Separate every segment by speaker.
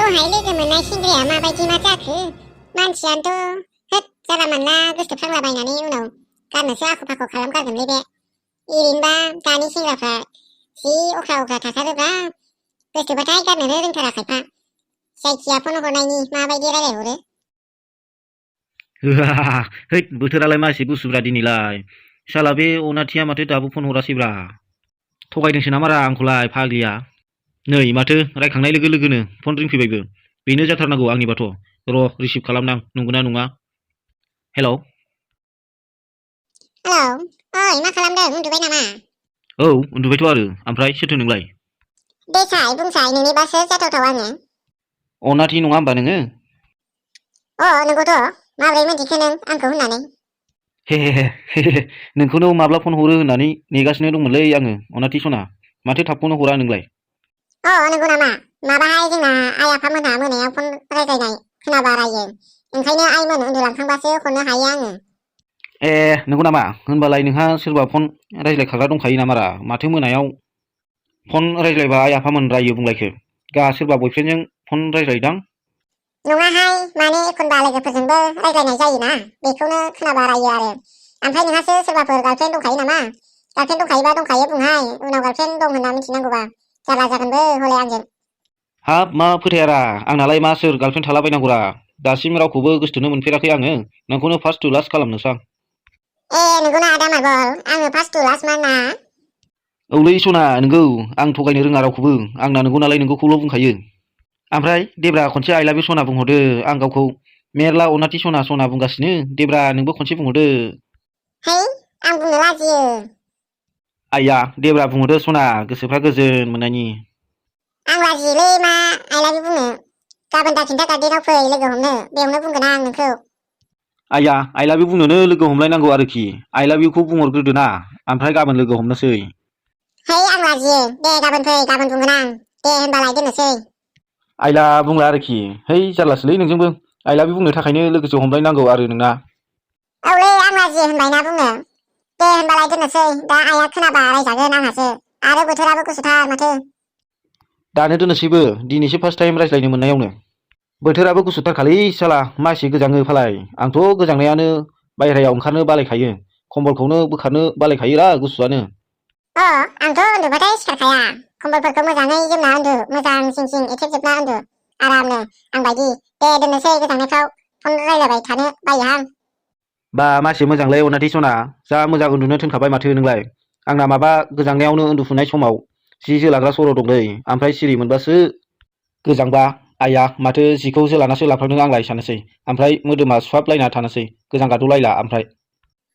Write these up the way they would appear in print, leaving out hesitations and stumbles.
Speaker 1: दहाय लोगो मोननाय सेंग्राया माबायदि मा जाखो मानसियानोथ' होद जानला मानला गोसोफ्रांलाबायनानै उनाव गारनोसो आख' फाख' खालामगारगोनलै बे ओरैनोबा दानि सेंग्राफ्रा जि अख्रा अख्रा थाथारोब्रा गोसोबाथाय गारनोनो रोंथारा खायफा जायखिया फन हरनायनि माबायदि रायलायहरो
Speaker 2: हैद बोथोरालाय मा एसे गुसुब्रा दिनैलाय साला बे अनाथिया माथो दाबो फन हरासैब्रा थगायदोंसो नामारा आंखौलाय फाग्लिया नै माथो रायखांनाय लोगो लोगोनो फन रिंफैबायबो बेनो जाथारनांगौ आंनिबाथ' र' रिसिभ खालामनां नंगौना नङा हेलौ
Speaker 1: ओइ मा खालामदों उन्दुबाय नामा
Speaker 2: औ उन्दुबायथ' आरो ओमफ्राय सोरथो नोंलाय
Speaker 1: देसाय बुंसाय नोंनिबासो जाथावथाव आङो
Speaker 2: अनाथि नङा होमबा नोङो
Speaker 1: नंगौथ' माबोरै मिन्थिखो नों आंखौ होननानै
Speaker 2: हे नोंखौनो माब्ला फन हरो होननानै नेगासिनो दंमोनलै आङो अनाथि सना माथो थाबखौनो हरा नोंलाय
Speaker 1: नंगौ नामा माबाहाय जोंना आइ आफामोनहा मोनायाव फन रायज्लायनाय खोनाबा रायो ओंखायनो आइमोन उन्दुलांखांबासो हरनो हायो आङो
Speaker 2: ए नंगौ नामा होनबालाय नोंहा सोरबा फन रायज्लायखाग्रा दंखायो नामारा माथो मोनायाव फन रायज्लायबा आइ आफामोन रायो बुंलायखो गा सोरबा बयफ्रेन्डजों फन रायज्लायदां
Speaker 1: नङाहाय माने एखनबा लोगोफोरजोंबो रायज्लायनाय जायोना बेखौनो खोनाबा रायो आरो ओमफ्राय नोंहासो सोरबाफोर गार्लफ्रेन्ड दंखायो नामा गार्लफ्रेन्ड दंखायोबा दंखायो बुंहाय उनाव गार्लफ्रेन्ड दं होनना मिथिनांगौबा जारला जागोनबो हले आंजों
Speaker 2: हाब मा फोथायारा आंनालाय मा सोर गार्लफ्रेन्ड थालाबायनांगौरा दासिम रावखौबो गोसोथोनो मोनफेराखै आङो नोंखौनो फार्स्ट टु लास्ट खालामनोसै आं
Speaker 1: नंगौना आदा मार्बल आङो फार्स्ट टु लास्ट मान ना
Speaker 2: औलै सना नोंगौ आं थगायनो रोङा रावखौबो आंना नंगौ नालाय नोंगौखौल' बुंखायो ओमफ्राय देब्रा खनसे आइ लाभ इउ सना बुंहरदो आं गावखौ मेरला अनाथि सना सना बुंगासिनो देब्रा नोंबो खनसे बुंहरदो
Speaker 1: है आं बुंनो लाजियो
Speaker 2: आइया देब्रा बुंहरदो सना गोसोफ्रा गोजोन मोननायनि
Speaker 1: आं लाजियोलै मा आइ लाभ इउ बुंनो गाबोन दाखिन्था गार्डेनाव फै लोगो हमनो बेयावनो बुंगोन आं नोंखौ
Speaker 2: आइया आइ लाभ इउ बुंनोनो लोगो हमलायनांगौ आरोखि आइ लाभ इउखौ बुंहरग्रोदो ना ओमफ्राय गाबोन लोगो हमनोसै
Speaker 1: है आं लाजियो दे गाबोन फै गाबोन बुंगोन आं दे होनबालाय दोननोसै
Speaker 2: आइला बुंला आरोखि है जारलासोलै नोंजोंबो आइ लाभ इउ बुंनो थाखायनो लोगोसे हमलायनांगौ आरो नोंना
Speaker 1: औलै आं लाजियो होनबायना बुंनो दे होनबालाय दोननोसै दा आइया खोनाबा रायजागोन आंहासो आरो बोथोराबो गुसुथार माथो
Speaker 2: दानो दोननोसैबो दिनैसो फार्स्ट टाइम रायज्लायनो मोननायावनो बोथोराबो गुसुथारखालै साला मासि गोजाङो फालाय आंथ' गोजांनायानो बायह्रायाव ओंखारनो बालायखायो कम्बलखौनो बोखारनो बालायखायोरा गुसुआनो
Speaker 1: आंथ' उन्दुबाथाय सिखारखाया कम्बलफोरखौ मोजाङै जोमना उन्दु मोजां सिं सिं एथेबजोबना उन्दु आरामनो आंबायदि दे दोननोसै गोजांनायफ्राव फन रायलायबाय थानो बायोहां
Speaker 2: बा मासे मोजांलै अनाथि सना जा मोजां उन्दुनो थोनखाबाय माथो नोंलाय आंना माबा गोजांनायावनो उन्दुफुनाय समाव जि जोलाग्रा सर' दंलै ओमफ्राय सिरि मोनबासो गोजांबा आइया माथो जिखौ जोलानासो लाफ्लांदों आंलाय साननोसै ओमफ्राय मोदोमा सुहाबलायना थानोसै गोजां गाद'लायला ओमफ्राय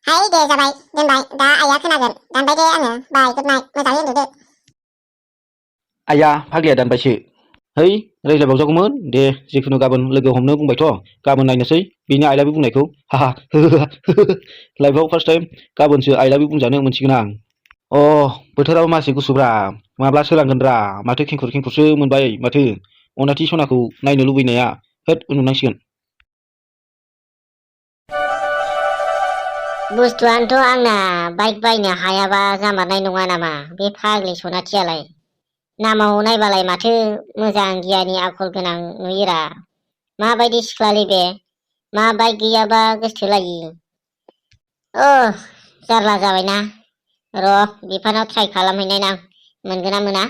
Speaker 1: है दे जाबाय दोनबाय दा आइया खोनागोन दानबाय दे आङो बाय गुड नाइट मोजाङै उन्दुदो
Speaker 2: आइया फाग्लिया दानबायसो है रायज्लायबावजागौमोन दे जिखुनु गाबोन लोगो हमनो बुंबायथ' गाबोन नायनोसै बेनि आइ लाभ इउ बुंनायखौ हाहा लाइफआव फार्स्ट टाइम गाबोनसो आइ लाभ इउ बुंजानो मोनसिगोन आं बोथोराबो मासे गुसुब्रा माब्ला सोलांगोनब्रा माथो खेंखुर खेंखुरसो मोनबाय माथो अनाथि सनाखौ नायनो लुबैनाया होद उन्दुनांसिगोन
Speaker 3: बुस्थुआनोथ' आंना बाइक बायनो हायाबा जामारनाय नङा नामा बे फाग्लि सनाथियालाय नामाव नायबालाय माथो मोजां गियानि आखल गोनां नुयोरा माबायदि सिख्लालै बे मा बाइक गैयाबा गोसथोलायि जारला जाबायना र' बिफानाव ट्राइ खालामहैनाय नां मोनगोना मोना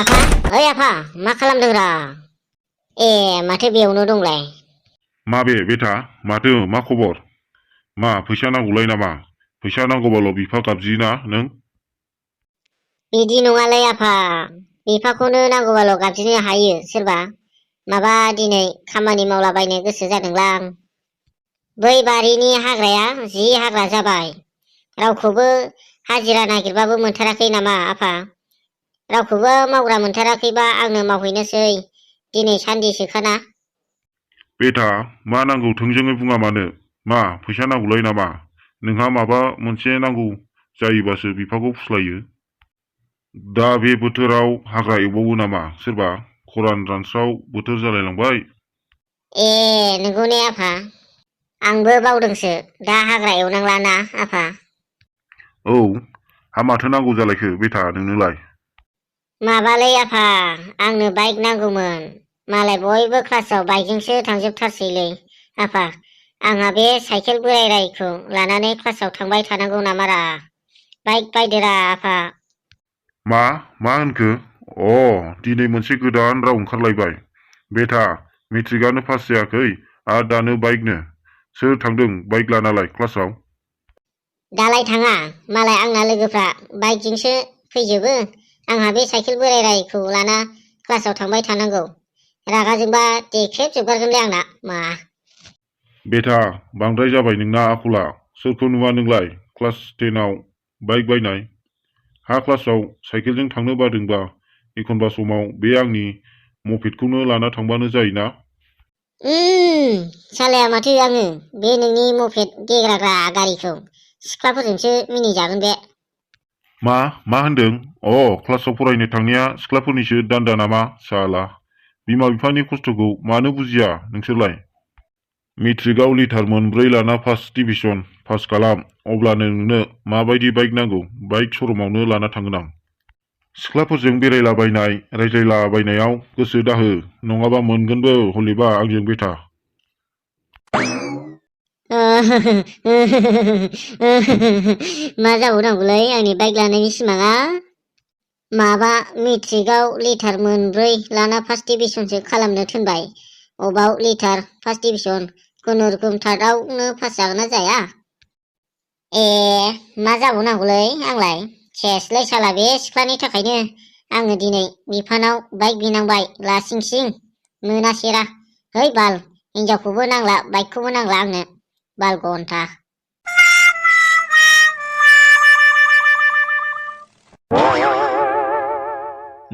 Speaker 3: आफा ओइ आफा मा खालामदोंरा ए माथो बेयावनो दंलाय
Speaker 4: माबे बेटा माथो मा खबर मा फैसा नांगौलाय नामा फैसा नांगौबाल' बिफा गाबज्रियोना नों
Speaker 3: बिदि नङालै आफा बिफाखौनो नांगौबाल' गाबज्रिनो हायो सोरबा माबा दिनै खामानि मावलाबायनो गोसो जादोंलां बै बारिनि हाग्राया जि हाग्रा जाबाय रावखौबो हाजिरा नागिरबाबो मोनथाराखै नामा आफा रावखौबो मावग्रा मोनथाराखैबा आंनो मावहैनोसै दिनै सानदिसोखाना
Speaker 4: बेटा मा नांगौ थोंजोङै बुङा मानो मा फैसा नांगौलाय नामा नोंहा माबा मोनसे नांगौ जायोबासो बिफाखौ फुस्लायो दा बे बोथोराव हाग्रा एवबावो नामा सोरबा खरान रानस्राव बोथोर जालायलांबाय
Speaker 3: ए नंगौ ने आफा आंबो बावदोंसो दा हाग्रा एवनांला ना आफा
Speaker 4: औ हा माथो नांगौ जालायखो बेटा नोंनोलाय
Speaker 3: माबालै आफा आंनो बाइक नांगौमोन मालाय बयबो क्लासाव बाइकजोंसो थांजोबथारसैलै आफा आंहा बे साइकेल बोराय रायखौ लानानै क्लासाव थांबाय थानांगौ नामारा बाइक बायदोरा आफा
Speaker 4: मा होनखो? दिनै मोनसे गोदान राव ओंखारलायबाय। बेटा, मेट्रिकआनो पास जायाखै आरो दानो बाइकनो। सोर थांदों बाइक लानालाय क्लासाव?
Speaker 3: दालाय थाङा मालाय आंना लोगोफ्रा बाइकजोंसो फैजोबो आंहा बे साइकेल बोराय रायखौ लाना क्लासाव थांबाय थानांगौ रागा जोंबा देख्रेब जोबगारगोनलै आंना मा
Speaker 4: बेटा, बांद्राय जाबाय नोंना आखला। सोरखौ नुवा नोंलाय क्लास 10आव बाइक बायनाय? हा क्लासाव साइकेलजों थांनो बादोंबा एखनबा समाव बे आंनि मपेडखौनो लाना थांबानो जायोना।
Speaker 3: सालाया माथो आङो बे नोंनि मपेड गेग्राग्रा गारिखौ सिख्लाफोरजोंसो मिनिजागोन बे
Speaker 4: मा होनदों? क्लासाव फरायनो थांनाया सिख्लाफोरनिसो दान्दा नामा साला? बिमा बिफानि खस्थ'खौ मानो बुजिया नोंसोरलाय? मेट्रिकआव लिटार मोनब्रै लाना फार्स्ट डिभिजन पास खालाम अब्लानो नोंनो माबायदि बाइक नांगौ बाइक शरुमावनो लाना थांगोन आं। सिख्लाफोरजों बेरायलाबायनाय रायज्लायलाबायनायाव गोसो दाहो नङाबा मोनगोनबो हलेबा आंजों बेटा।
Speaker 3: मा जाबावनांगौलै आंनि बाइक लानायनि सिमाङा माबा मेट्रिकआव लिटार मोनब्रै लाना फार्स्ट डिभिजनसो खालामनो थिनबाय अबाव लिटार फार्स्ट डिभिजन खुनुरुखुम थार्डआवनो पास जागोन ना जाया मा जाबावनांगौलै आंलाय सेसलै साला बे सिख्लानि थाखायनो आङो दिनै बिफानाव बाइक बिनांबाय लासिंसिं मोनासेरा है बाल हिनजावखौबो नांला बाइकखौबो नांला आंनो बाल घन्टा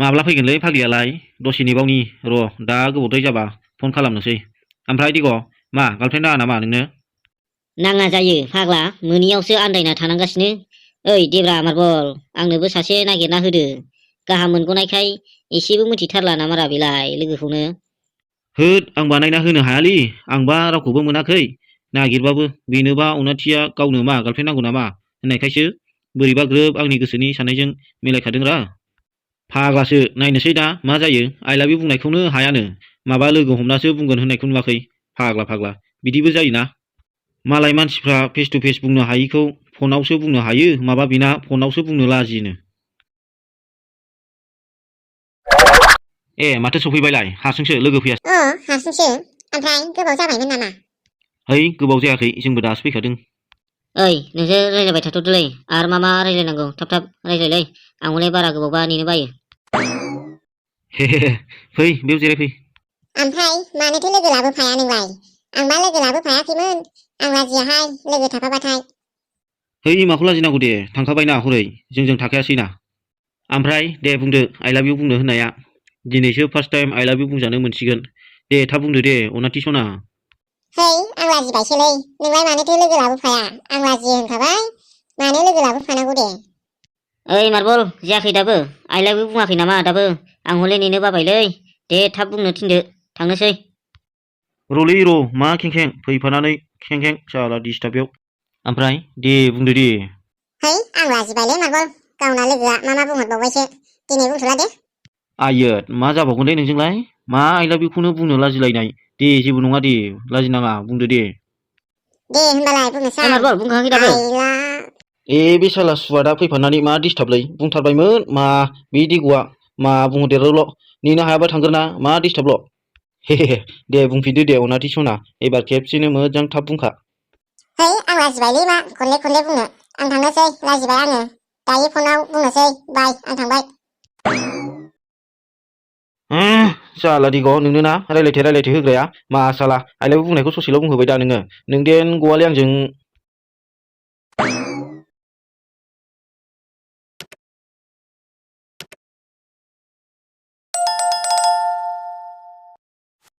Speaker 2: माब्ला फैगोनलै फाग्लियालाय दसे नेबावनि र' दा गोबावद्राय जाबा फन खालामनोसै। ओमफ्राय दिग' मा गार्लफ्रेन्ड नाङा नामा नोंनो?
Speaker 3: नाङा जायो फाग्ला मोनियावसो आन्दायना थानांगासिनो ओइ देब्रा मार्बल आंनोबो सासे नागिरना होदो गाहाम मोनग'नायखाय एसेबो मिथिथारला नामारा बेलाय लोगोखौनो
Speaker 2: होद आं बानायना होनो हायालै आंबा रावखौबो मोनाखै नागिरबाबो बेनोबा अनाथिया गावनो मा गार्लफ्रेन्ड नांगौ नामा होननायखायसो बोरैबा ग्रोब आंनि गोसोनि साननायजों मिलायखादोंरा फाग्लासो नायनोसै दा मा जायो आइ लाभ इउ बुंनायखौनो हायानो माबा लोगो हमनासो बुंगोन होननायखौ नुवाखै फाग्ला बिदिबो जायोना मालाय मानसिफ्रा फेस टु फेस बुंनो हायिखौ फनावसो बुंनो हायो माबा बिना फनावसो बुंनो लाजिनो माथो सफैबायलाय हारसिंसो लोगो फैयासै
Speaker 1: हारसिंसो ओमफ्राय गोबाव जाबायमोन नामा?
Speaker 2: है गोबाव जायाखै जोंबो दासो फैखादों।
Speaker 3: ओइ नोंसोर रायज्लायबाय थाथ'दोलै आरो मा रायज्लायनांगौ थाब रायज्लायलै आं हले बारा गोबावबा नेनो बायो
Speaker 2: हे फै बेयाव जिरायफै।
Speaker 1: ओमफ्राय मानोथो लोगो लाबोफाया नोंलाय? आंबा लोगो लाबोफायाखैमोन आं लाजियाहाय लोगो थाफाबाथाय।
Speaker 2: है माखौ लाजिनांगौ दे थांखाबायना हरै जोंजों थाखायासैना। ओमफ्राय दे बुंदो आइ लाभ इउ बुंनो होननाया दिनैसो फार्स्ट टाइम आइ लाभ इउ बुंजानो मोनसिगोन दे थाब बुंदो दे अनाथि सना।
Speaker 1: है आं लाजिबायसोलै नोंलाय मानोथो लोगो लाबोफाया आं लाजियो होनखाबाय मानो लोगो लाबोफानांगौ दे।
Speaker 3: ओइ मार्बल जायाखै दाबो आइ लाभ इउ बुङाखै नामा दाबो आं हले नेनो बाबायलै दे थाब बुंनो थिनदो थांनोसै।
Speaker 2: र'लै र' मा खेंखें फैफानानै खेंखें जाला डिस्टार्बयाव। ओमफ्राय दे बुंदो दे।
Speaker 1: है आं लाजिबायलै मार्बल गावना लोगोआ मा बुंहरबावबायसो दिनै बुंथ'ला दे।
Speaker 2: आइयोद मा जाबावगोन दे नोंजोंलाय मा आइ लाभ इउखौनो बुंनो लाजिलायनाय दे जेबो नङा दे लाजिनाङा बुंदो दे।
Speaker 1: दे होनबालाय बुंनोसै
Speaker 3: मार्बल बुंखाङाखै दाबो
Speaker 2: बे साला सुवादा फैफानानै मा डिस्टार्बलै बुंथारबायमोन मा बे दिग'आ मा बुंहरदेरोल' नेनो हायाबा थांगोरना मा डिस्टार्बल' हे दे बुंफिनदो दे अनाथि सना एबार खेबसेनो मोजां थाब बुंखा।
Speaker 1: है आं लाजिबायलै मा खनले बुंनो आं थांनोसै लाजिबाय आङो दायो फनाव बुंनोसै बाय आं थांबाय।
Speaker 2: जाला दिग' नोंनो ना रायलायथे होग्राया मा साला आइ लाभ इउ बुंनायखौ ससेल' बुंहोबाय दा नोङो नोंदेन गवाले आंजों